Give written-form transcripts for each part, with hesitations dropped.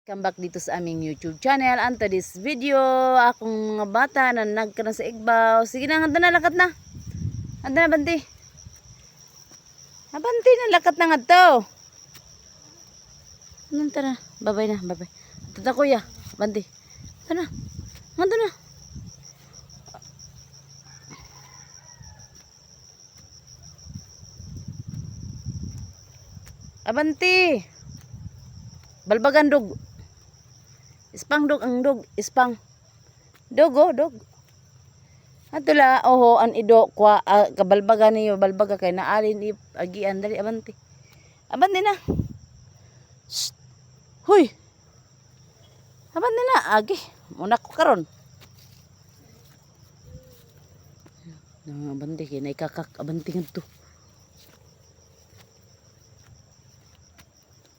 Welcome back dito sa aming YouTube channel. And to this video, akong mga bata na nagkaroon sa igbaw. Sige na, handa na, lakat na. Handa na, Banti. Banti na, lakat na nga to. Handa na, babay na, babay. Tata kuya, Banti. Handa na, handa na. Abanti. Balbagan dog. Ispang dog ang dog, ispang. Dog oh, dog. Atula oho an ido kwa kabalbagan niyo, balbaga kay naalin agian dali abanti. Abanti na. Shh. Huy. Abanti na agi. Muna ko karon. Abanti kay naikakak abanti ngadto.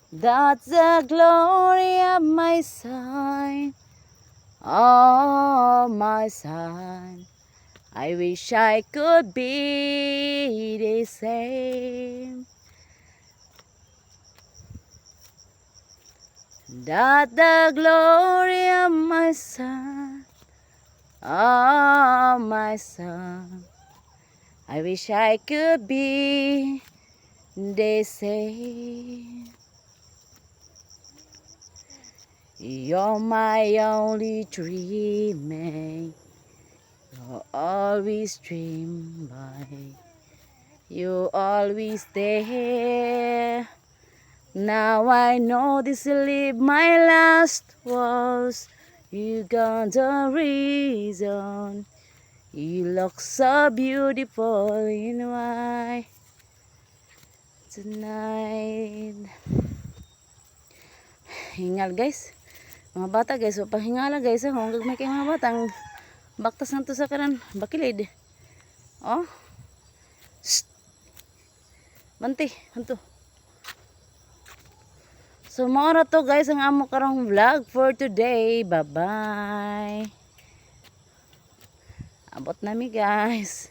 That's the glory of my son, oh my son. I wish I could be the same. That's the glory of my son, oh my son. I wish I could be the same. You're my only dreaming. You're always dream by. You're always there. Now I know this will leave my last words. You got the reason. You look so beautiful in white tonight. Hingal guys. Mga bata guys, so pahingala guys, kung may kay mga batang baktas na to sa kanan, bakilid. Oh. Shh. Banti, hanto. So mora to guys ang amo karong vlog for today. Bye-bye. Abot nami guys.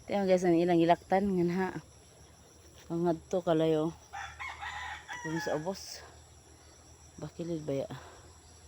Tiyan guys ang ilang ilaktan ngan ha. Pangadto kalayo. Kung sa ubos. Bakilid ba ya?